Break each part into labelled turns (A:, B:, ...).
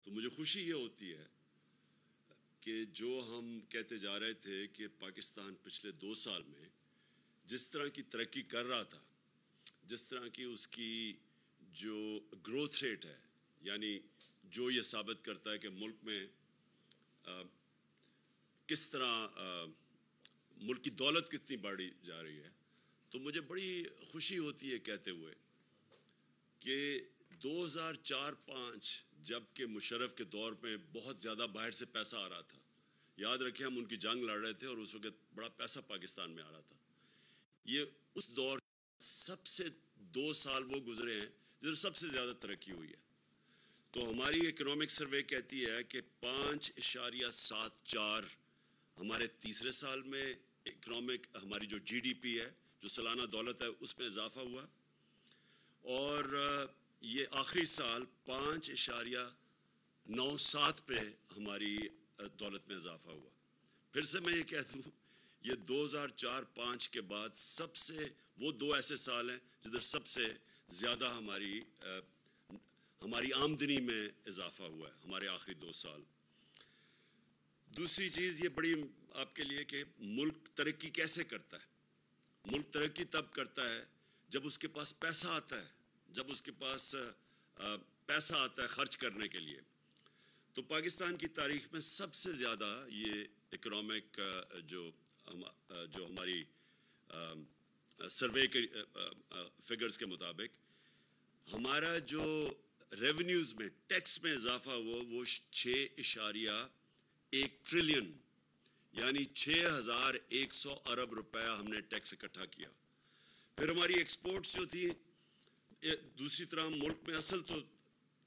A: تو مجھے خوشی یہ ہوتی ہے کہ جو ہم کہتے جا رہے تھے کہ پاکستان پچھلے 2 سال میں جس طرح کی ترقی کر رہا تھا، جس طرح کی اس کی جو گروتھ ریٹ ہے، یعنی جو یہ ثابت کرتا ہے کہ ملک میں کس طرح ملک کی دولت کتنی بڑھی جا رہی ہے، تو مجھے بڑی خوشی ہوتی ہے کہتے ہوئے کہ 2004-05 جب کہ مشرف کے دور میں بہت زیادہ باہر سے پیسہ آ رہا تھا، یاد رکھیں ہم ان کی جنگ لڑ رہے تھے اور اس وقت بڑا پیسہ پاکستان میں آ رہا تھا. یہ اس دور سب سے 2 سال وہ گزرے ہیں جس سب سے زیادہ ترقی ہوئی ہے. تو ہماری اکنامک سروے کہتی ہے کہ 5.74 ہمارے تیسرے سال میں اکنامک ہماری جو جی ڈی پی ہے، جو سالانہ دولت ہے، اس میں اضافہ ہوا، اور یہ آخری سال 5.97 پہ ہماری دولت میں اضافہ ہوا. پھر سے میں یہ کہہ دوں، یہ 2004-05 کے بعد سب سے وہ 2 ایسے سال ہیں جدھر سب سے زیادہ ہماری آمدنی میں اضافہ ہوا ہے، ہمارے آخری 2 سال. دوسری چیز یہ بڑی آپ کے لیے کہ ملک ترقی کیسے کرتا ہے. ملک ترقی تب کرتا ہے جب اس کے پاس پیسہ آتا ہے، جب اس کے پاس پیسہ آتا ہے خرچ کرنے کے لیے. تو پاکستان کی تاریخ میں سب سے زیادہ یہ اکنامک جو ہماری سروے کے فگرز کے مطابق ہمارا جو ریونیوز میں ٹیکس میں اضافہ ہوا وہ 6.1 ٹریلین یعنی 6,100 ارب روپیہ ہم نے ٹیکس اکٹھا کیا. پھر ہماری ایکسپورٹس جو تھی، دوسری طرح ملک میں اصل تو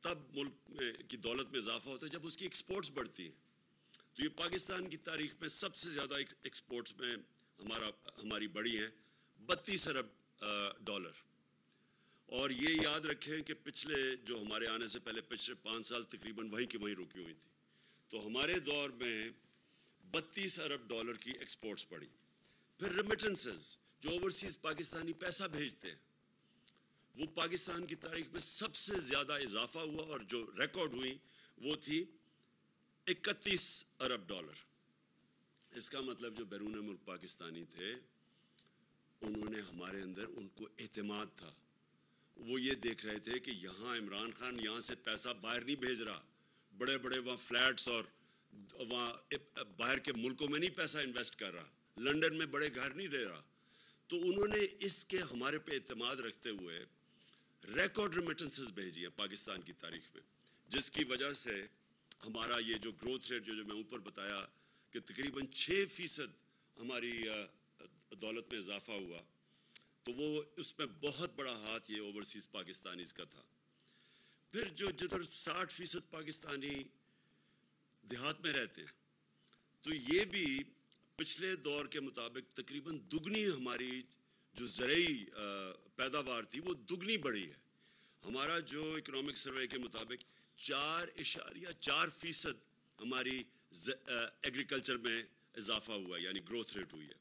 A: تب ملک کی دولت میں اضافہ ہوتا ہے جب اس کی ایکسپورٹس بڑھتی ہیں. تو یہ پاکستان کی تاریخ میں سب سے زیادہ ایکسپورٹس میں ہماری بڑھی ہیں 32 ارب ڈالر. اور یہ یاد رکھیں کہ پچھلے جو ہمارے آنے سے پہلے پچھلے 5 سال تقریباً وہیں کی وہیں رکی ہوئی تھی. تو ہمارے دور میں 32 ارب ڈالر کی ایکسپورٹس بڑھی. پھر ریمیٹنسز جو اوورسیز پاکستانی پیسہ بھیجتے ہیں، وہ پاکستان کی تاریخ میں سب سے زیادہ اضافہ ہوا، اور جو ریکارڈ ہوئی وہ تھی 31 ارب ڈالر. اس کا مطلب جو بیرون ملک پاکستانی تھے انہوں نے ہمارے اندر ان کو اعتماد تھا. وہ یہ دیکھ رہے تھے کہ یہاں عمران خان یہاں سے پیسہ باہر نہیں بھیج رہا، بڑے بڑے وہاں فلیٹس اور وہاں باہر کے ملکوں میں نہیں پیسہ انویسٹ کر رہا، لنڈن میں بڑے گھر نہیں دے رہا. تو انہوں نے اس کے ہمارے پہ اعتماد رکھتے ہوئے ریکارڈ ریمیٹنسز بھیجی ہیں پاکستان کی تاریخ میں، جس کی وجہ سے ہمارا یہ جو گروتھ ریٹ جو میں اوپر بتایا کہ تقریباً 6% ہماری دولت میں اضافہ ہوا. تو وہ اس میں بہت بڑا ہاتھ یہ اوورسیز پاکستانیز کا تھا. پھر جدھر 60% پاکستانی دیہات میں رہتے ہیں، تو یہ بھی پچھلے دور کے مطابق تقریباً دگنی ہماری جو زرعی پیداوار تھی وہ دگنی بڑھی ہے. ہمارا جو اکنامک سروے کے مطابق 4.4% ہماری ایگریکلچر میں اضافہ ہوا، یعنی گروتھ ریٹ ہوئی ہے.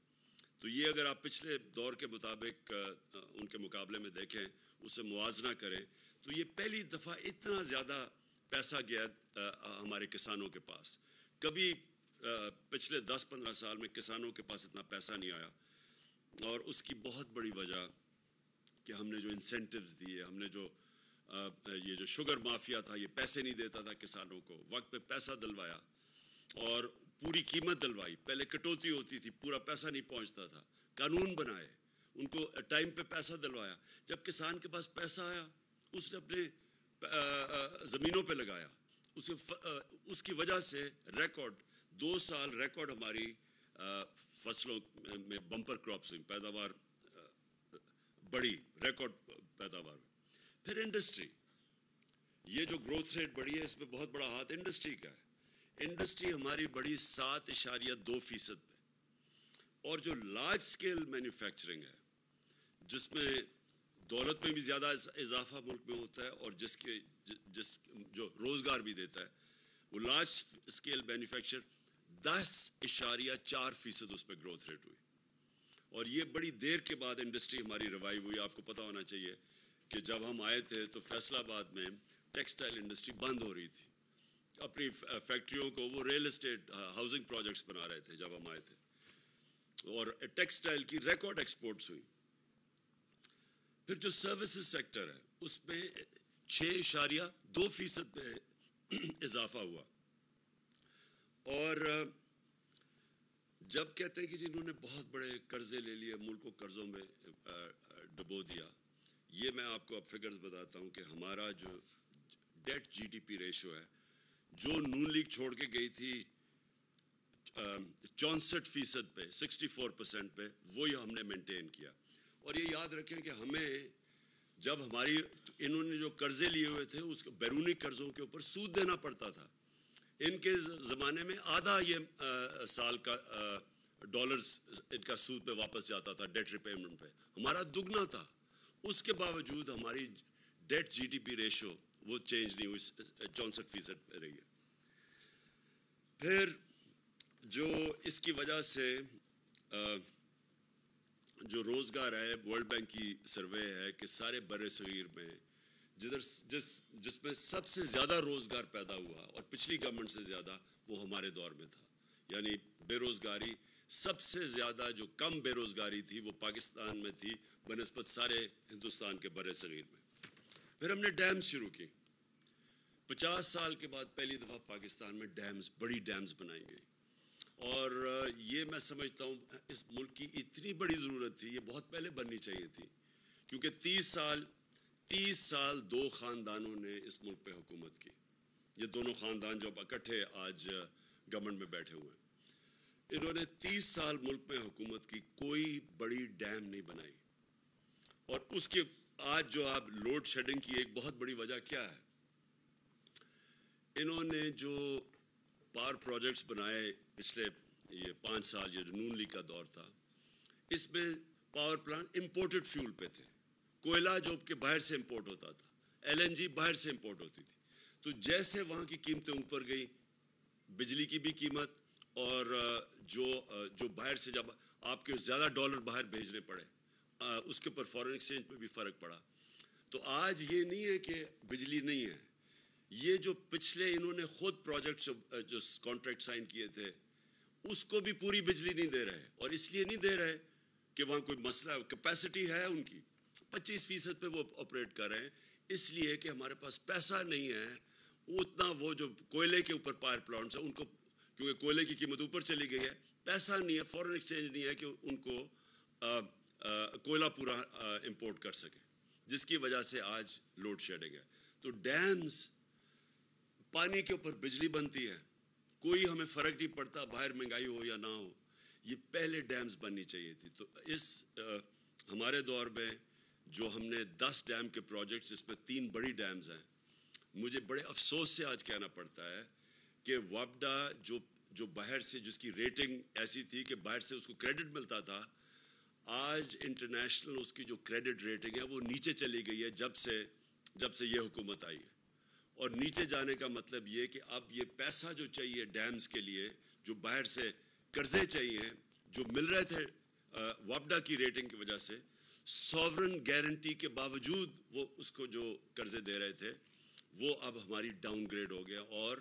A: تو یہ اگر آپ پچھلے دور کے مطابق ان کے مقابلے میں دیکھیں، اسے موازنہ کریں، تو یہ پہلی دفعہ اتنا زیادہ پیسہ گیا ہمارے کسانوں کے پاس. کبھی پچھلے 10-15 سال میں کسانوں کے پاس اتنا پیسہ نہیں آیا. اور اس کی بہت بڑی وجہ کہ ہم نے جو انسینٹیوز دیے، ہم نے جو یہ جو شوگر مافیا تھا یہ پیسے نہیں دیتا تھا کسانوں کو، وقت پہ پیسہ دلوایا اور پوری قیمت دلوائی. پہلے کٹوتی ہوتی تھی، پورا پیسہ نہیں پہنچتا تھا، قانون بنائے، ان کو ٹائم پہ پیسہ دلوایا. جب کسان کے پاس پیسہ آیا اس نے اپنے زمینوں پہ لگایا، اس کی وجہ سے ریکارڈ 2 سال ریکارڈ ہماری فصلوں میں بمپر کراپس ہوئی، پیداوار بڑی، ریکارڈ پیداوار. پھر انڈسٹری، یہ جو گروتھ ریٹ بڑھی ہے اس میں بہت بڑا ہاتھ انڈسٹری کا ہے. انڈسٹری ہماری بڑی 7.2% پہ. اور جو لارج سکیل مینوفیکچرنگ ہے جس میں دولت میں بھی زیادہ اضافہ ملک میں ہوتا ہے اور جس جو روزگار بھی دیتا ہے، وہ لارج سکیل مینوفیکچر 10.4% اس پہ گروتھ ریٹ ہوئی. اور یہ بڑی دیر کے بعد انڈسٹری ہماری ریوائیو ہوئی. آپ کو پتہ ہونا چاہیے کہ جب ہم آئے تھے تو فیصل آباد میں ٹیکسٹائل انڈسٹری بند ہو رہی تھی. اپنی فیکٹریوں کو وہ ریل اسٹیٹ ہاؤسنگ پروجیکٹس بنا رہے تھے جب ہم آئے تھے، اور ٹیکسٹائل کی ریکارڈ ایکسپورٹس ہوئی. پھر جو سروسز سیکٹر ہے اس میں 6.2% پہ اضافہ ہوا. اور جب کہتے ہیں کہ جنہوں نے بہت بڑے قرضے لے لیے، ملک کو قرضوں میں ڈبو دیا، یہ میں آپ کو اب فگرز بتاتا ہوں کہ ہمارا جو debt G D P ratio ہے، جو نون لیگ چھوڑ کے گئی تھی 64% پہ، 64% پہ، وہی ہم نے مینٹین کیا. اور یہ یاد رکھیں کہ ہمیں جب ہماری انہوں نے جو قرضے لیے ہوئے تھے اس بیرونی قرضوں کے اوپر سود دینا پڑتا تھا. ان کے زمانے میں آدھا یہ سال کا ڈالرز ان کا سود پہ واپس جاتا تھا ڈیٹ ریپیمنٹ پہ، ہمارا دگنا تھا. اس کے باوجود ہماری debt G D P ratio وہ چینج نہیں ہوئی، 64% پہ رہی ہے. پھر جو اس کی وجہ سے جو روزگار ہے، ورلڈ بینک کی سروے ہے کہ سارے بر صغیر میں جس میں سب سے زیادہ روزگار پیدا ہوا اور پچھلی گورنمنٹ سے زیادہ، وہ ہمارے دور میں تھا. یعنی بے روزگاری سب سے زیادہ جو کم بے روزگاری تھی وہ پاکستان میں تھی بنسبت سارے ہندوستان کے بر صغیر میں. پھر ہم نے ڈیمز شروع کی. 50 سال کے بعد پہلی دفعہ پاکستان میں ڈیمز، بڑی ڈیمز بنائی گئی. اور یہ میں سمجھتا ہوں اس ملک کی اتنی بڑی ضرورت تھی، یہ بہت پہلے بننی چاہیے تھی، کیونکہ 30 سال دو خاندانوں نے اس ملک پہ حکومت کی. یہ دونوں خاندان جو اکٹھے آج گورنمنٹ میں بیٹھے ہوئے ہیں، انہوں نے 30 سال ملک میں حکومت کی، کوئی بڑی ڈیم نہیں بنائی. اور اس کے آج جو آپ لوڈ شیڈنگ کی ایک بہت بڑی وجہ کیا ہے؟ انہوں نے جو پاور پروجیکٹس بنائے پچھلے یہ 5 سال، یہ نون لیگ کا دور تھا، اس میں پاور پلانٹ امپورٹڈ فیول پہ تھے. کوئلہ جو کہ باہر سے امپورٹ ہوتا تھا، ایل این جی باہر سے امپورٹ ہوتی تھی. تو جیسے وہاں کی قیمتیں اوپر گئی، بجلی کی بھی قیمت، اور جو باہر سے جب آپ کے زیادہ ڈالر باہر بھیجنے پڑے، اس کے اوپر فارن ایکسچینج پہ بھی فرق پڑا. تو آج یہ نہیں ہے کہ بجلی نہیں ہے، یہ جو پچھلے انہوں نے خود پروجیکٹ جو کانٹریکٹ سائن کیے تھے اس کو بھی پوری بجلی نہیں دے رہے. اور اس لیے نہیں دے رہے کہ وہاں کوئی مسئلہ ہے، کیپیسٹی ہے ان کی 25% پہ وہ آپریٹ کر رہے ہیں، اس لیے کہ ہمارے پاس پیسہ نہیں ہے اتنا. وہ جو کوئلے کے اوپر پاور پلانٹس ہیں ان کو، کیونکہ کوئلے کی قیمت اوپر چلی گئی ہے، پیسہ نہیں ہے، فارن ایکسچینج نہیں ہے کہ ان کو کوئلہ پورا امپورٹ کر سکے، جس کی وجہ سے آج لوڈ شیڈنگ ہے. تو ڈیمز، پانی کے اوپر بجلی بنتی ہے، کوئی ہمیں فرق نہیں پڑتا باہر مہنگائی ہو یا نہ ہو، یہ پہلے ڈیمز بننی چاہیے تھی. تو اس ہمارے دور میں جو ہم نے 10 ڈیم کے پروجیکٹس، اس میں 3 بڑی ڈیمز ہیں. مجھے بڑے افسوس سے آج کہنا پڑتا ہے کہ وابڈا جو باہر سے، جس کی ریٹنگ ایسی تھی کہ باہر سے اس کو کریڈٹ ملتا تھا، آج انٹرنیشنل اس کی جو کریڈٹ ریٹنگ ہے وہ نیچے چلی گئی ہے جب سے یہ حکومت آئی ہے. اور نیچے جانے کا مطلب یہ کہ اب یہ پیسہ جو چاہیے ڈیمز کے لیے، جو باہر سے قرضے چاہیے جو مل رہے تھے وابڈا کی ریٹنگ کی وجہ سے، سوورن گارنٹی کے باوجود وہ اس کو جو قرضے دے رہے تھے، وہ اب ہماری ڈاؤن گریڈ ہو گیا. اور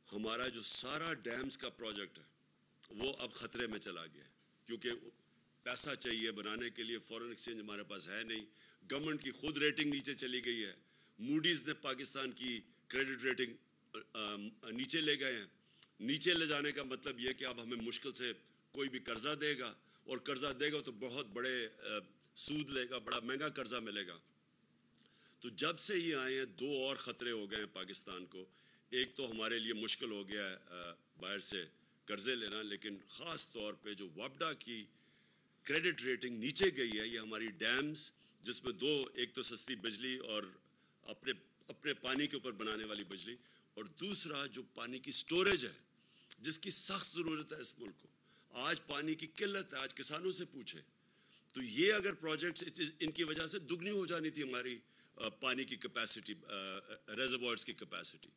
A: ہمارا جو سارا ڈیمز کا پروجیکٹ ہے وہ اب خطرے میں چلا گیا، کیونکہ پیسہ چاہیے بنانے کے لیے، فارن ایکسچینج ہمارے پاس ہے نہیں، گورنمنٹ کی خود ریٹنگ نیچے چلی گئی ہے. موڈیز نے پاکستان کی کریڈٹ ریٹنگ نیچے لے گئے ہیں. نیچے لے جانے کا مطلب یہ کہ اب ہمیں مشکل سے کوئی بھی قرضہ دے گا، اور قرضہ دے گا تو بہت بڑے سود لے گا، بڑا مہنگا قرضہ ملے گا. تو جب سے یہ آئے ہیں 2 اور خطرے ہو گئے ہیں پاکستان کو. ایک تو ہمارے لیے مشکل ہو گیا ہے باہر سے قرضے لینا، لیکن خاص طور پہ جو وابڈا کی کریڈٹ ریٹنگ نیچے گئی ہے، یہ ہماری ڈیمز، جس میں 2، ایک تو سستی بجلی اور اپنے پانی کے اوپر بنانے والی بجلی، اور دوسرا جو پانی کی سٹوریج ہے جس کی سخت ضرورت ہے اس ملک کو. آج پانی کی قلت ہے، آج کسانوں سے پوچھے تو یہ اگر پروجیکٹس ان کی وجہ سے دگنی ہو جانی تھی ہماری پانی کی کیپیسٹی، ریزروائرز کی کیپیسٹی.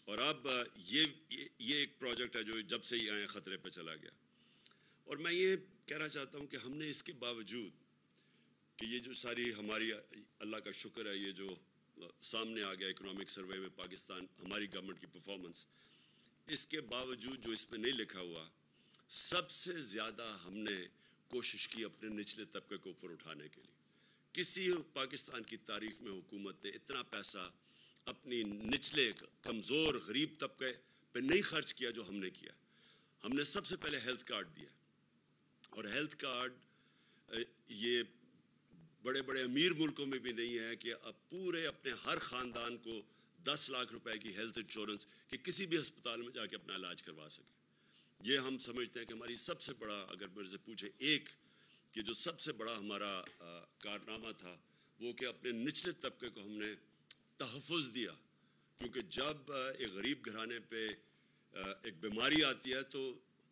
A: اور اب یہ ایک پروجیکٹ ہے جو جب سے ہی آئے خطرے پہ چلا گیا. اور میں یہ کہنا چاہتا ہوں کہ ہم نے اس کے باوجود کہ یہ جو ساری ہماری، اللہ کا شکر ہے، یہ جو سامنے آ گیا اکنامک سروے میں پاکستان ہماری گورنمنٹ کی پرفارمنس. اس کے باوجود جو اس میں نہیں لکھا ہوا, سب سے زیادہ ہم نے کوشش کی اپنے نچلے طبقے کو اوپر اٹھانے کے لیے. کسی پاکستان کی تاریخ میں حکومت نے اتنا پیسہ اپنی نچلے کمزور غریب طبقے پہ نہیں خرچ کیا جو ہم نے کیا. ہم نے سب سے پہلے ہیلتھ کارڈ دیا, اور ہیلتھ کارڈ یہ بڑے بڑے امیر ملکوں میں بھی نہیں ہے کہ اب پورے اپنے ہر خاندان کو 10 لاکھ روپے کی ہیلتھ انشورنس کہ کسی بھی ہسپتال میں جا کے اپنا علاج کروا سکے. یہ ہم سمجھتے ہیں کہ ہماری سب سے بڑا, اگر میرے سے پوچھے ایک کہ جو سب سے بڑا ہمارا کارنامہ تھا, وہ کہ اپنے نچلے طبقے کو ہم نے تحفظ دیا. کیونکہ جب ایک غریب گھرانے پہ ایک بیماری آتی ہے تو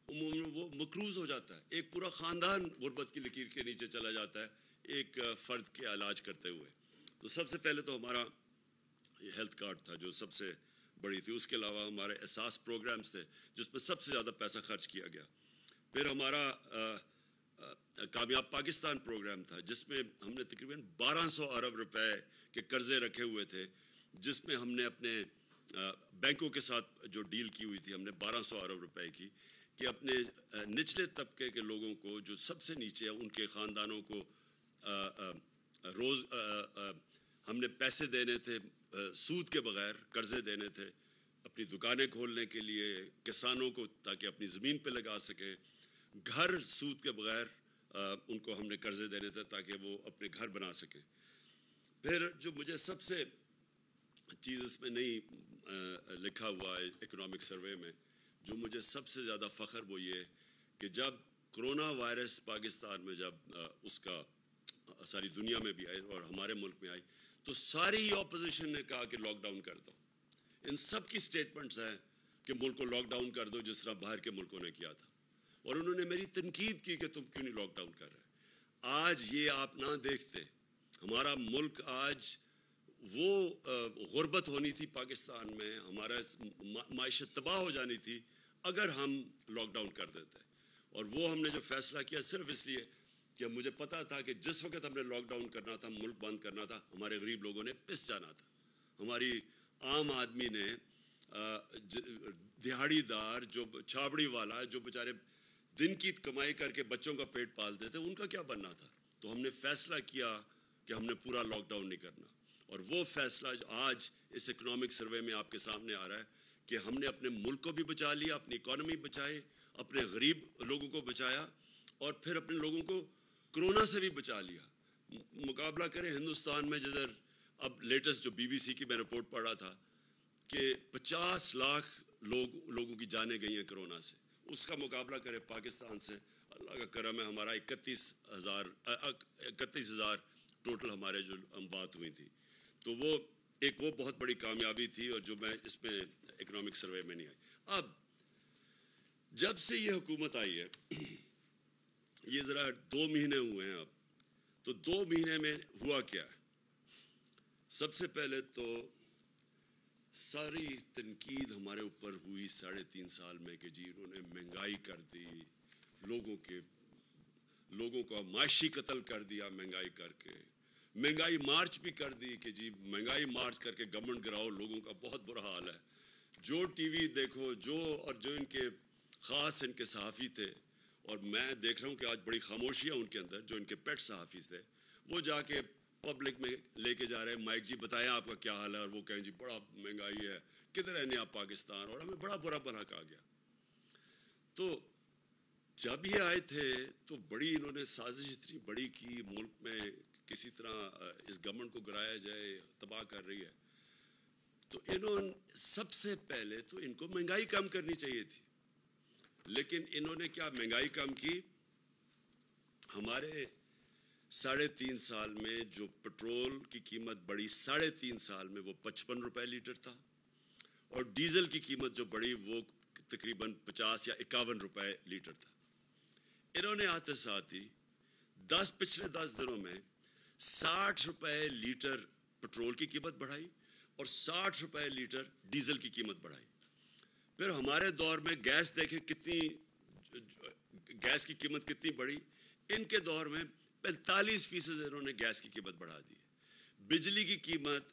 A: عموماً وہ مقروض ہو جاتا ہے, ایک پورا خاندان غربت کی لکیر کے نیچے چلا جاتا ہے ایک فرد کے علاج کرتے ہوئے. تو سب سے پہلے تو ہمارا ہیلتھ کارڈ تھا جو سب سے بڑی تھی. اس کے علاوہ ہمارے احساس پروگرامز تھے جس میں سب سے زیادہ پیسہ خرچ کیا گیا. پھر ہمارا کامیاب پاکستان پروگرام تھا جس میں ہم نے تقریباً 1200 ارب روپے کے قرضے رکھے ہوئے تھے, جس میں ہم نے اپنے بینکوں کے ساتھ جو ڈیل کی ہوئی تھی ہم نے 1200 ارب روپے کی, کہ اپنے نچلے طبقے کے لوگوں کو جو سب سے نیچے ہیں ان کے خاندانوں کو روز ہم نے پیسے دینے تھے سود کے بغیر, قرضے دینے تھے اپنی دکانیں کھولنے کے لیے, کسانوں کو تاکہ اپنی زمین پہ لگا سکیں, گھر سود کے بغیر ان کو ہم نے قرضے دینے تھے تاکہ وہ اپنے گھر بنا سکیں. پھر جو مجھے سب سے چیز اس میں نہیں لکھا ہوا ہے اکنامک سروے میں, جو مجھے سب سے زیادہ فخر وہ یہ کہ جب کرونا وائرس پاکستان میں جب اس کا ساری دنیا میں بھی آئی اور ہمارے ملک میں آئی تو ساری اپوزیشن نے کہا کہ لاک ڈاؤن کر دو. ان سب کی سٹیٹمنٹس ہیں کہ ملک کو لاک ڈاؤن کر دو جس طرح باہر کے ملکوں نے کیا تھا, اور انہوں نے میری تنقید کی کہ تم کیوں نہیں لاک ڈاؤن کر رہے. آج یہ آپ نہ دیکھتے, ہمارا ملک آج وہ غربت ہونی تھی پاکستان میں, ہمارا معیشت تباہ ہو جانی تھی اگر ہم لاک ڈاؤن کر دیتے. اور وہ ہم نے جو فیصلہ کیا صرف اس لیے کہ مجھے پتا تھا کہ جس وقت ہم نے لاک ڈاؤن کرنا تھا, ملک بند کرنا تھا, ہمارے غریب لوگوں نے پس جانا تھا. ہماری عام آدمی نے, دہاڑی دار, جو چھابڑی والا, جو بیچارے دن کی کمائی کر کے بچوں کا پیٹ پالتے تھے, ان کا کیا بننا تھا. تو ہم نے فیصلہ کیا کہ ہم نے پورا لاک ڈاؤن نہیں کرنا, اور وہ فیصلہ آج اس اکنامک سروے میں آپ کے سامنے آ رہا ہے کہ ہم نے اپنے ملک کو بھی بچا لیا, اپنی اکانومی بچائی, اپنے غریب لوگوں کو بچایا, اور پھر اپنے لوگوں کو کرونا سے بھی بچا لیا. مقابلہ کریں ہندوستان میں, جدھر اب لیٹسٹ جو BBC کی میں رپورٹ پڑھ رہا تھا کہ 50 لاکھ لوگوں کی جانیں گئی ہیں کرونا سے, اس کا مقابلہ کریں پاکستان سے. اللہ کا کرم ہے, ہمارا 31,000 ٹوٹل ہمارے جو بات ہوئی تھی. تو وہ بہت بڑی کامیابی تھی, اور جو میں اس میں اکنامک سروے میں نہیں آئی. اب جب سے یہ حکومت آئی ہے, یہ ذرا 2 مہینے ہوئے ہیں اب, تو 2 مہینے میں ہوا کیا ہے. سب سے پہلے تو ساری تنقید ہمارے اوپر ہوئی 3.5 سال میں کہ جی انہوں نے مہنگائی کر دی, لوگوں کا معاشی قتل کر دیا مہنگائی کر کے, مہنگائی مارچ بھی کر دی کہ جی مہنگائی مارچ کر کے گورنمنٹ گراؤ, لوگوں کا بہت برا حال ہے. جو ٹی وی دیکھو, جو ان کے خاص ان کے صحافی تھے, اور میں دیکھ رہا ہوں کہ آج بڑی خاموشی ہے ان کے اندر, جو ان کے پیٹ صحافی تھے, وہ جا کے پبلک میں لے کے جا رہے ہیں مائک, جی بتائیں آپ کا کیا حال ہے, اور وہ کہیں جی بڑا مہنگائی ہے, کدھر رہنے آپ پاکستان, اور ہمیں بڑا برا بھلا کہا گیا. تو جب یہ آئے تھے تو بڑی انہوں نے سازش اتنی بڑی کی, ملک میں کسی طرح اس گورنمنٹ کو گرایا جائے, تباہ کر رہی ہے. تو انہوں نے سب سے پہلے تو ان کو مہنگائی کم کرنی چاہیے تھی, لیکن انہوں نے کیا مہنگائی کم کی. ہمارے 3.5 سال میں جو پٹرول کی قیمت بڑھی 3.5 سال میں وہ 55 روپے لیٹر تھا, اور ڈیزل کی قیمت جو بڑھی وہ تقریباً 50 یا 51 روپے لیٹر تھا. انہوں نے آتے ساتھ ہی پچھلے 10 دنوں میں 60 روپے لیٹر پٹرول کی قیمت بڑھائی اور 60 روپے لیٹر ڈیزل کی قیمت بڑھائی. پھر ہمارے دور میں گیس دیکھیں گیس کی قیمت کتنی بڑھی. ان کے دور میں 45% انہوں نے گیس کی قیمت بڑھا دی. بجلی کی قیمت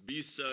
A: 20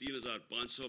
A: 3500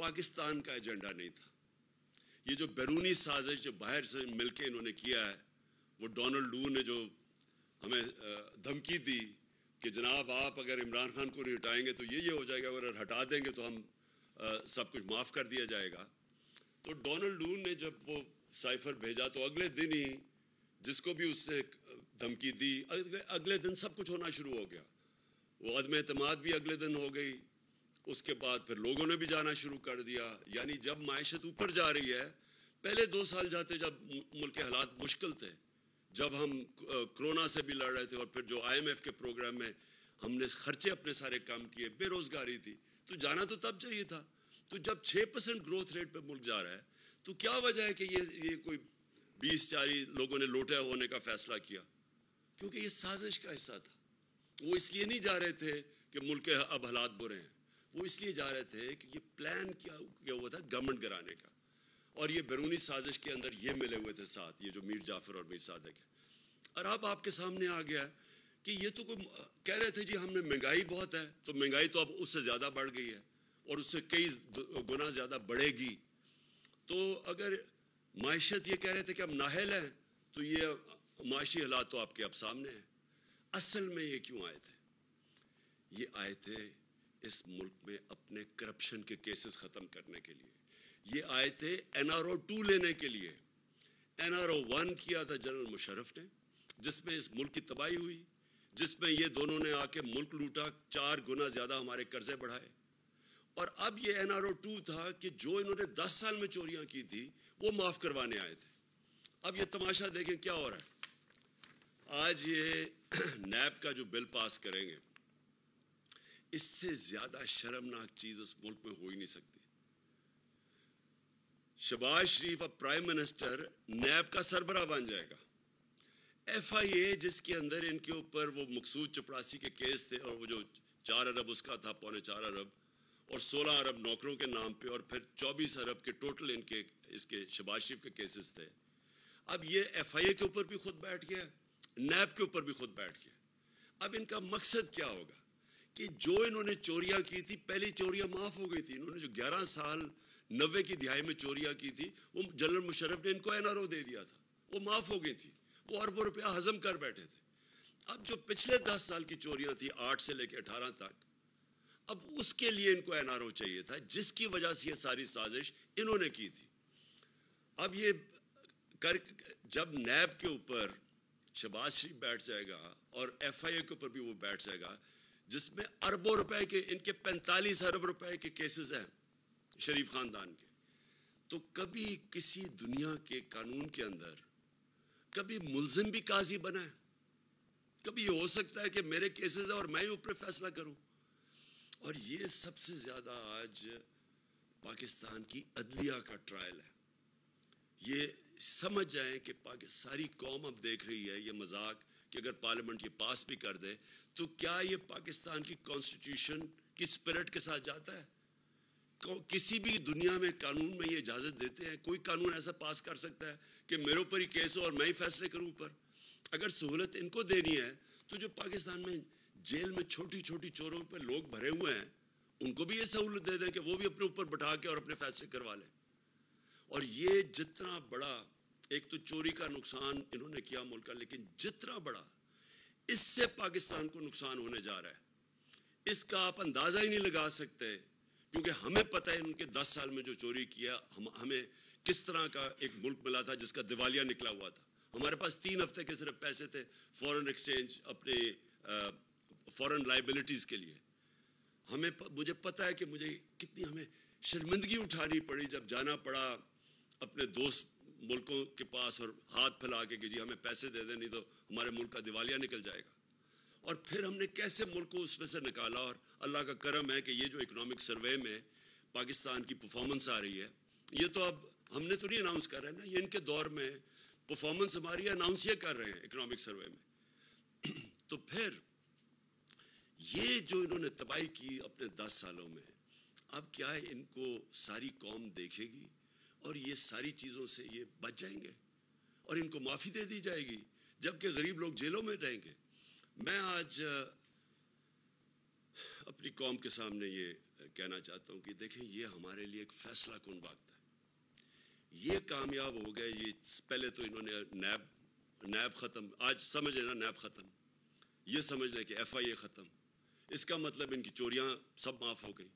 A: پاکستان کا ایجنڈا نہیں تھا. یہ جو بیرونی سازش جو باہر سے مل کے انہوں نے کیا ہے، وہ ڈونلڈ لو نے جو ہمیں دھمکی دی کہ جناب آپ اگر عمران خان کو نہیں ہٹائیں گے تو یہ ہو جائے گا، اگر ہٹا دیں گے تو ہم سب کچھ معاف کر دیا جائے گا. تو ڈونلڈ لو نے جب وہ سائفر بھیجا تو اگلے دن ہی جس کو بھی اس نے دھمکی دی، اگلے دن سب کچھ ہونا شروع ہو گیا. وہ عدم اعتماد بھی اگلے دن ہو گئی. اس کے بعد پھر لوگوں نے بھی جانا شروع کر دیا. یعنی جب معیشت اوپر جا رہی ہے، پہلے 2 سال جاتے جب ملک کے حالات مشکل تھے، جب ہم کرونا سے بھی لڑ رہے تھے، اور پھر جو IMF کے پروگرام میں ہم نے خرچے اپنے سارے کم کیے، بے روزگاری تھی، تو جانا تو تب چاہیے تھا. تو جب 6% گروتھ ریٹ پہ ملک جا رہا ہے تو کیا وجہ ہے کہ یہ کوئی 20-40 لوگوں نے لوٹے ہونے کا فیصلہ کیا؟ کیونکہ یہ سازش کا حصہ تھا. وہ اس لیے نہیں جا رہے تھے کہ ملک کے اب حالات برے ہیں، وہ اس لیے جا رہے تھے کہ یہ پلان کیا ہوا تھا گورنمنٹ گرانے کا. اور یہ بیرونی سازش کے اندر یہ ملے ہوئے تھے ساتھ، یہ جو میر جعفر اور میر صادق ہے. اور اب آپ کے سامنے آ گیا ہے کہ یہ تو کوئی کہہ رہے تھے جی ہم نے مہنگائی بہت ہے، تو مہنگائی تو اب اس سے زیادہ بڑھ گئی ہے اور اس سے کئی گنا زیادہ بڑھے گی. تو اگر معیشت یہ کہہ رہے تھے کہ ہم نااہل ہیں، تو یہ معاشی حالات تو آپ کے اب سامنے ہیں. اصل میں یہ کیوں آئے تھے؟ یہ آئے تھے اس ملک میں اپنے کرپشن کے کیسز ختم کرنے کے لیے. یہ آئے تھے NRO 2 لینے کے لیے. NRO 1 کیا تھا جنرل مشرف نے، جس میں اس ملک کی تباہی ہوئی، جس میں یہ دونوں نے آ کے ملک لوٹا، 4 گنا زیادہ ہمارے قرضے بڑھائے. اور اب یہ NRO 2 تھا کہ جو انہوں نے 10 سال میں چوریاں کی تھی وہ معاف کروانے آئے تھے. اب یہ تماشا دیکھیں کیا ہو رہا ہے. آج یہ نیب کا جو بل پاس کریں گے، اس سے زیادہ شرمناک چیز اس ملک میں ہو ہی نہیں سکتی. شہباز شریف اب پرائم منسٹر نیب کا سربراہ بن جائے گا. FIA جس کے اندر ان کے اوپر وہ مقصود چپڑاسی کے کیس تھے، اور وہ جو 4 ارب اس کا تھا، 4.25 ارب، اور 16 ارب نوکروں کے نام پہ، اور پھر 24 ارب کے ٹوٹل ان کے اس کے شہباز شریف کے کیسز تھے. اب یہ FIA کے اوپر بھی خود بیٹھ گیا، نیب کے اوپر بھی خود بیٹھ گیا. اب ان کا مقصد کیا ہوگا کہ جو انہوں نے چوریاں کی تھی، پہلی چوریاں معاف ہو گئی تھی. انہوں نے جو 11 سال 90 کی دہائی میں چوریاں کی تھی، وہ جنرل مشرف نے ان کو NRO دے دیا تھا، وہ معاف ہو گئی تھی. وہ اربوں روپیہ ہضم کر بیٹھے تھے. اب جو پچھلے 10 سال کی چوریاں تھی، 8 سے لے کے 18 تک، اب اس کے لیے ان کو NRO چاہیے تھا، جس کی وجہ سے یہ ساری سازش انہوں نے کی تھی. اب یہ جب نیب کے اوپر شہباز شریف بیٹھ جائے گا اور FIA کے اوپر بھی وہ بیٹھ جائے گا، جس میں اربوں روپے کے، ان کے 45 ارب روپے کے کیسز ہیں شریف خاندان کے، تو کبھی کسی دنیا کے قانون کے اندر کبھی ملزم بھی قاضی بنا ہے؟ کبھی یہ ہو سکتا ہے کہ میرے کیسز ہیں اور میں ہی اوپر فیصلہ کروں؟ اور یہ سب سے زیادہ آج پاکستان کی عدلیہ کا ٹرائل ہے. یہ سمجھ جائیں کہ ساری قوم اب دیکھ رہی ہے یہ مذاق، کہ اگر پارلیمنٹ یہ پاس بھی کر دے تو کیا یہ پاکستان کی کانسٹیٹیوشن کی اسپرٹ کے ساتھ جاتا ہے؟ کسی بھی دنیا میں قانون میں یہ اجازت دیتے ہیں؟ کوئی قانون ایسا پاس کر سکتا ہے کہ میرے اوپر ہی کیس ہو اور میں ہی فیصلے کروں اوپر؟ اگر سہولت ان کو دینی ہے تو جو پاکستان میں جیل میں چھوٹی چھوٹی چوروں پہ لوگ بھرے ہوئے ہیں، ان کو بھی یہ سہولت دے دیں کہ وہ بھی اپنے اوپر بٹھا کے اور اپنے فیصلے کروا لیں. اور یہ جتنا بڑا، ایک تو چوری کا نقصان انہوں نے کیا ملک کا، لیکن جتنا بڑا اس سے پاکستان کو نقصان ہونے جا رہا ہے، اس کا آپ اندازہ ہی نہیں لگا سکتے. کیونکہ ہمیں پتہ ہے ان کے 10 سال میں جو چوری کیا، ہمیں کس طرح کا ایک ملک ملا تھا جس کا دیوالیہ نکلا ہوا تھا. ہمارے پاس 3 ہفتے کے صرف پیسے تھے فورن ایکسچینج، اپنے فورن لائبلٹیز کے لیے. مجھے پتہ ہے کہ مجھے کتنی ہمیں شرمندگی اٹھانی پڑی جب جانا پڑا اپنے دوست ملکوں کے پاس اور ہاتھ پھیلا کے کہ جی ہمیں پیسے دے دیں، نہیں تو ہمارے ملک کا دیوالیہ نکل جائے گا. اور پھر ہم نے کیسے ملک کو اس میں سے نکالا. اور اللہ کا کرم ہے کہ یہ جو اکنامک سروے میں پاکستان کی پرفارمنس آ رہی ہے، یہ تو اب ہم نے تو نہیں اناؤنس کر رہے ہیں نا، یہ ان کے دور میں پرفارمنس ہماری اناؤنس یہ کر رہے ہیں اکنامک سروے میں. تو پھر یہ جو انہوں نے تباہی کی اپنے 10 سالوں میں، اب کیا ہے ان کو ساری قوم دیکھے گی اور یہ ساری چیزوں سے یہ بچ جائیں گے اور ان کو معافی دے دی جائے گی، جبکہ غریب لوگ جیلوں میں رہیں گے. میں آج اپنی قوم کے سامنے یہ کہنا چاہتا ہوں کہ دیکھیں یہ ہمارے لیے ایک فیصلہ کن وقت ہے. یہ کامیاب ہو گئے. یہ پہلے تو انہوں نے نیب ختم, آج سمجھ لینا نیب ختم, یہ سمجھ لیں کہ ایف آئی اے ختم. اس کا مطلب ان کی چوریاں سب معاف ہو گئی,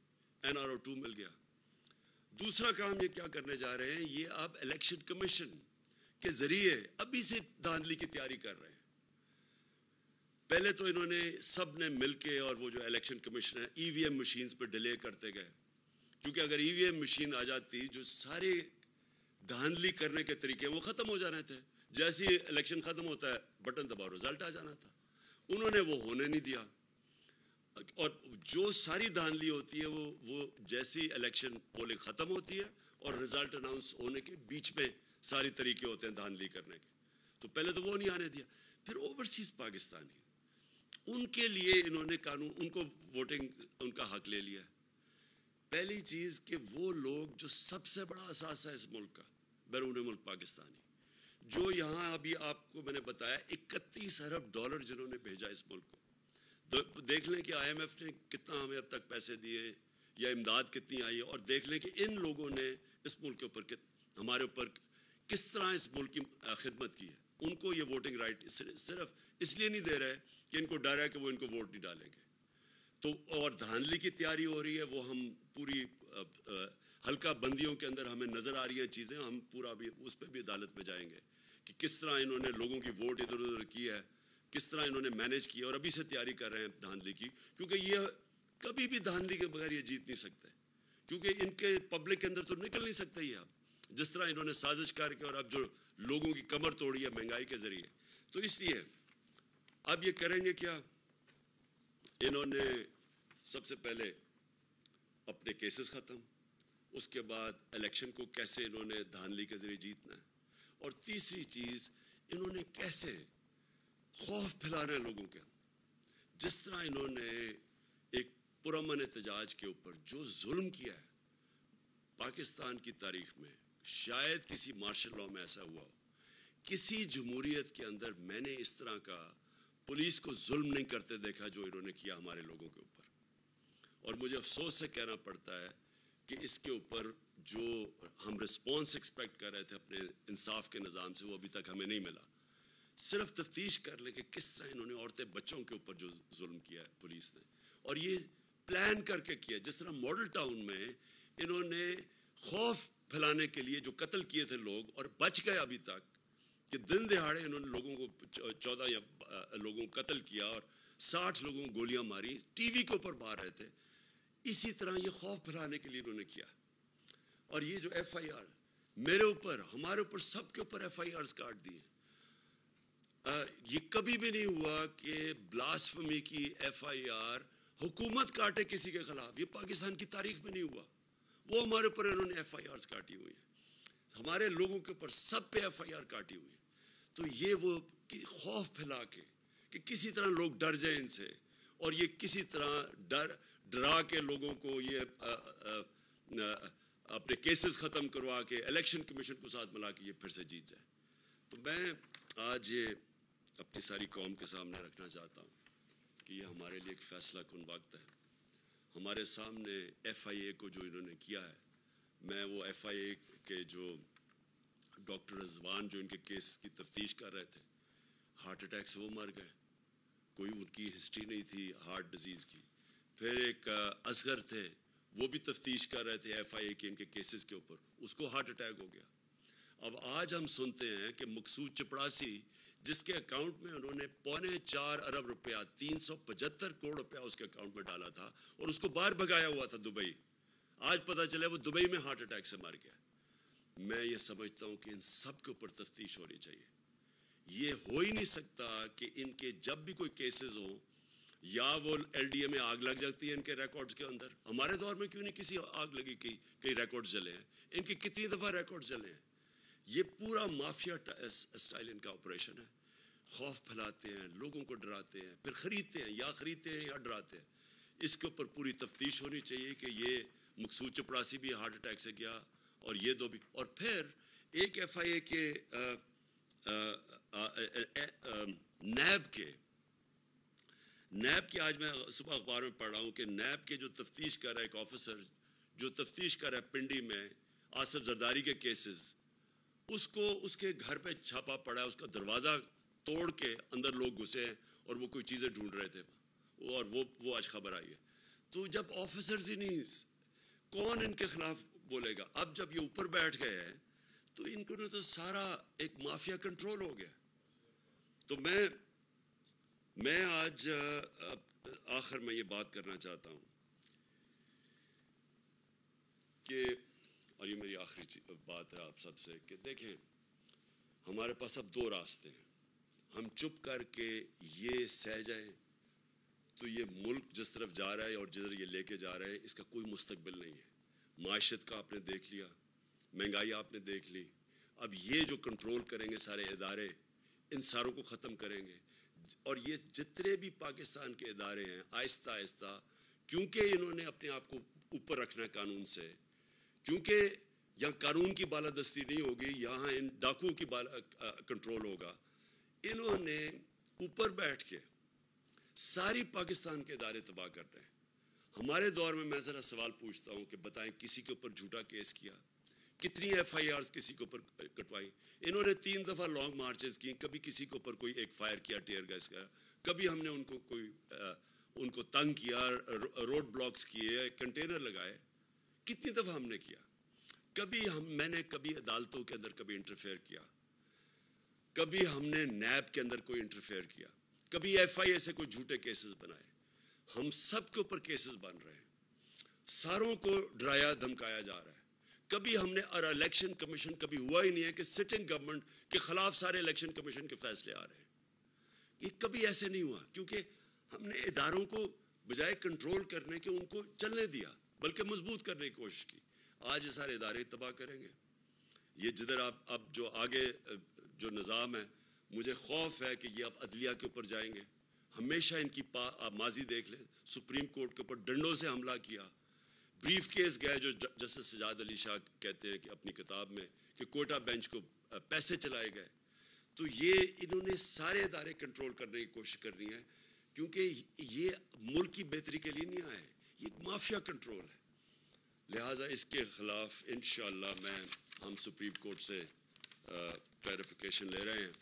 A: NRO2 مل گیا. دوسرا کام یہ کیا کرنے جا رہے ہیں, یہ اب الیکشن کمیشن کے ذریعے ابھی سے دھاندلی کی تیاری کر رہے ہیں. پہلے تو انہوں نے سب نے مل کے, اور وہ جو الیکشن کمیشن ہے EVM مشینز پہ ڈیلے کرتے گئے, کیونکہ اگر EVM مشین آ جاتی جو سارے دھاندلی کرنے کے طریقے وہ ختم ہو جانے تھے. جیسے ہی الیکشن ختم ہوتا ہے بٹن دباؤ رزلٹ آ جانا تھا. انہوں نے وہ ہونے نہیں دیا, اور جو ساری دھاندلی ہوتی ہے وہ جیسی الیکشن پولنگ ختم ہوتی ہے اور رزلٹ اناؤنس ہونے کے بیچ میں ساری طریقے ہوتے ہیں دھاندلی کرنے کے. تو پہلے تو وہ نہیں آنے دیا. پھر اوورسیز پاکستانی, ان کے لیے انہوں نے قانون, ان کو ووٹنگ ان کا حق لے لیا. پہلی چیز کہ وہ لوگ جو سب سے بڑا اثاثہ ہے اس ملک کا, بیرون ملک پاکستانی, جو یہاں ابھی آپ کو میں نے بتایا 31 ارب ڈالر جنہوں نے بھیجا اس ملک کو. دیکھ لیں کہ IMF نے کتنا ہمیں اب تک پیسے دیے یا امداد کتنی آئی ہے, اور دیکھ لیں کہ ان لوگوں نے اس ملک کے اوپر ہمارے اوپر کس طرح اس ملک کی خدمت کی ہے. ان کو یہ ووٹنگ رائٹ صرف اس لیے نہیں دے رہے کہ ان کو ڈر ہے کہ وہ ان کو ووٹ نہیں ڈالیں گے. تو اور دھاندلی کی تیاری ہو رہی ہے, وہ ہم پوری حلقہ بندیوں کے اندر ہمیں نظر آ رہی ہیں چیزیں. ہم پورا بھی اس پہ بھی عدالت میں جائیں گے کہ کس طرح انہوں نے لوگوں کی ووٹ ادھر ادھر کی ہے, کس طرح انہوں نے مینیج کیا, اور ابھی سے تیاری کر رہے ہیں دھاندلی کی. کیونکہ یہ کبھی بھی دھاندلی کے بغیر یہ جیت نہیں سکتے, کیونکہ ان کے پبلک کے اندر تو نکل نہیں سکتا یہ اب, جس طرح انہوں نے سازش کر کے اور اب جو لوگوں کی کمر توڑی ہے مہنگائی کے ذریعے. تو اس لیے اب یہ کریں گے کیا, انہوں نے سب سے پہلے اپنے کیسز ختم, اس کے بعد الیکشن کو کیسے انہوں نے دھاندلی کے ذریعے جیتنا ہے, اور تیسری چیز انہوں نے کیسے خوف پھیلانا ہے لوگوں کے. جس طرح انہوں نے ایک پرامن احتجاج کے اوپر جو ظلم کیا ہے پاکستان کی تاریخ میں, شاید کسی مارشل لاء میں ایسا ہوا ہو. کسی جمہوریت کے اندر میں نے اس طرح کا پولیس کو ظلم نہیں کرتے دیکھا جو انہوں نے کیا ہمارے لوگوں کے اوپر. اور مجھے افسوس سے کہنا پڑتا ہے کہ اس کے اوپر جو ہم رسپانس ایکسپیکٹ کر رہے تھے اپنے انصاف کے نظام سے, وہ ابھی تک ہمیں نہیں ملا. صرف تفتیش کر لیں کہ کس طرح انہوں نے عورتیں بچوں کے اوپر جو ظلم کیا ہے پولیس نے, اور یہ پلان کر کے کیا. جس طرح ماڈل ٹاؤن میں انہوں نے خوف پھیلانے کے لیے جو قتل کیے تھے لوگ, اور بچ گئے ابھی تک, کہ دن دہاڑے انہوں نے لوگوں کو 14 لوگوں کو قتل کیا اور 60 لوگوں کو گولیاں ماری, ٹی وی کے اوپر مار رہے تھے. اسی طرح یہ خوف پھیلانے کے لیے انہوں نے کیا. اور یہ جو FIR میرے اوپر, ہمارے اوپر, سب کے اوپر FIRs کاٹ دیے. یہ کبھی بھی نہیں ہوا کہ بلاسفمی کی FIR حکومت کاٹے کسی کے خلاف, یہ پاکستان کی تاریخ میں نہیں ہوا. وہ ہمارے اوپر انہوں نے FIRs کاٹی ہوئی ہیں, ہمارے لوگوں کے اوپر سب پہ FIR کاٹی ہوئی ہے. تو یہ وہ خوف پھیلا کے کہ کسی طرح لوگ ڈر جائیں ان سے, اور یہ کسی طرح ڈرا کے لوگوں کو یہ اپنے کیسز ختم کروا کے الیکشن کمیشن کو ساتھ ملا کے یہ پھر سے جیت جائے. تو میں آج یہ اپنی ساری قوم کے سامنے رکھنا چاہتا ہوں کہ یہ ہمارے لیے ایک فیصلہ کن وقت ہے. ہمارے سامنے FIA کو جو انہوں نے کیا ہے, میں وہ FIA کے جو ڈاکٹر رضوان جو ان کے کیس کی تفتیش کر رہے تھے, ہارٹ اٹیک سے وہ مر گئے, کوئی ان کی ہسٹری نہیں تھی ہارٹ ڈیزیز کی. پھر ایک اصغر تھے, وہ بھی تفتیش کر رہے تھے FIA کے ان کے کیسز کے اوپر, اس کو ہارٹ اٹیک ہو گیا. اب آج ہم سنتے ہیں کہ مقصود چپڑاسی, جس کے اکاؤنٹ میں انہوں نے 4.25 ارب روپیہ 375 کروڑ روپیہ اس کے اکاؤنٹ میں ڈالا تھا, اور اس کو باہر بھگایا ہوا تھا دبئی, آج پتہ چلا وہ دبئی میں ہارٹ اٹیک سے مر گیا. میں یہ سمجھتا ہوں کہ ان سب کے اوپر تفتیش ہونی چاہیے. یہ ہو ہی نہیں سکتا کہ ان کے جب بھی کوئی کیسز ہوں, یا وہ LDA میں آگ لگ جاتی ہے ان کے ریکارڈز کے اندر. ہمارے دور میں کیوں نہیں کسی آگ لگی, کئی ریکارڈز جلے ہیں, ان کے کتنی دفعہ ریکارڈز جلے ہیں. یہ پورا مافیا اسٹائل ان کا آپریشن ہے. خوف پھیلاتے ہیں, لوگوں کو ڈراتے ہیں, پھر خریدتے ہیں, یا خریدتے ہیں یا ڈراتے ہیں. اس کے اوپر پوری تفتیش ہونی چاہیے کہ یہ مقصود چپڑاسی بھی ہارٹ اٹیک سے گیا, اور یہ دو بھی. اور پھر ایک FIA کے نیب کی آج میں صبح اخبار میں پڑھ رہا ہوں کہ نیب کے جو تفتیش کر رہا ہے ایک آفیسر جو تفتیش کر رہا ہے پنڈی میں آصف زرداری کے کیسز، اس کو اس کے گھر پہ چھاپا پڑا ہے، اس کا دروازہ توڑ کے اندر لوگ گھسے ہیں اور وہ کوئی چیزیں ڈھونڈ رہے تھے اور وہ آج خبر آئی ہے. تو جب آفیسرز ہی نہیں، کون ان کے خلاف بولے گا؟ اب جب یہ اوپر بیٹھ گئے ہیں تو ان کو تو سارا ایک مافیا کنٹرول ہو گیا. تو میں آج آخر میں یہ بات کرنا چاہتا ہوں کہ، اور یہ میری آخری بات ہے آپ سب سے، کہ دیکھیں ہمارے پاس اب دو راستے ہیں. ہم چپ کر کے یہ سہ جائیں تو یہ ملک جس طرف جا رہا ہے اور جدھر یہ لے کے جا رہا ہے اس کا کوئی مستقبل نہیں ہے. معیشت کا آپ نے دیکھ لیا، مہنگائی آپ نے دیکھ لی. اب یہ جو کنٹرول کریں گے سارے ادارے، ان ساروں کو ختم کریں گے. اور یہ جتنے بھی پاکستان کے ادارے ہیں آہستہ آہستہ، کیونکہ انہوں نے اپنے آپ کو اوپر رکھنا ہے قانون سے، کیونکہ یہاں قانون کی بالادستی نہیں ہوگی، یہاں ان ڈاکوؤں کی کنٹرول ہوگا. انہوں نے اوپر بیٹھ کے ساری پاکستان کے ادارے تباہ کر رہے ہیں. ہمارے دور میں ذرا سوال پوچھتا ہوں کہ بتائیں کسی کے اوپر جھوٹا کیس کیا؟ کتنی ایف آئی آرز کسی کے اوپر کٹوائی؟ انہوں نے 3 دفعہ لانگ مارچز کی، کبھی کسی کے اوپر کوئی ایک فائر کیا ٹیئر گیس کا، کبھی ہم نے ان کو تنگ کیا، روڈ بلاکس کیے، کنٹینر لگائے. کتنی دفعہ ہم نے کیا؟ میں نے کبھی عدالتوں کے اندر کبھی انٹرفیئر کیا؟ کبھی ہم نے نیب کے اندر کوئی انٹرفیئر کیا؟ کبھی ایف آئی اے سے کوئی جھوٹے کیسز بنائے؟ ہم سب کے اوپر کیسز بن رہے ہیں، ساروں کو ڈرایا دھمکایا جا رہا ہے. کبھی ہم نے، اور الیکشن کمیشن کبھی ہوا ہی نہیں ہے کہ سٹنگ گورنمنٹ کے خلاف سارے الیکشن کمیشن کے فیصلے آ رہے ہیں. یہ کبھی ایسے نہیں ہوا، کیونکہ ہم نے اداروں کو بجائے کنٹرول کرنے کے ان کو چلنے دیا، بلکہ مضبوط کرنے کی کوشش کی. آج یہ سارے ادارے تباہ کریں گے. یہ جدھر اب جو آگے جو نظام ہے، مجھے خوف ہے کہ یہ اب عدلیہ کے اوپر جائیں گے. ہمیشہ ان کی آپ ماضی دیکھ لیں، سپریم کورٹ کے اوپر ڈنڈوں سے حملہ کیا. بریف کیس گئے جو جسٹس سجاد علی شاہ کہتے ہیں کہ اپنی کتاب میں کہ کوئٹہ بینچ کو پیسے چلائے گئے. تو یہ انہوں نے سارے ادارے کنٹرول کرنے کی کوشش کرنی ہے، کیونکہ یہ ملک کی بہتری کے لیے نہیں آئے، یہ ایک مافیا کنٹرول ہے. لہٰذا اس کے خلاف انشاءاللہ ہم سپریم کورٹ سے کلیریفیکیشن لے رہے ہیں.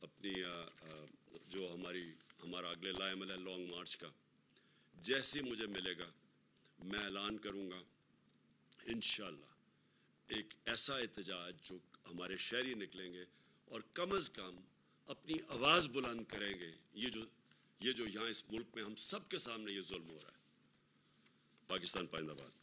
A: اپنی جو ہمارا اگلے لائے عمل ہے لانگ مارچ کا، جیسے مجھے ملے گا میں اعلان کروں گا انشاءاللہ ایک ایسا احتجاج جو ہمارے شہری نکلیں گے اور کم از کم اپنی آواز بلند کریں گے. یہ جو یہاں اس ملک میں ہم سب کے سامنے یہ ظلم ہو رہا ہے. پاکستان پائندہ باد.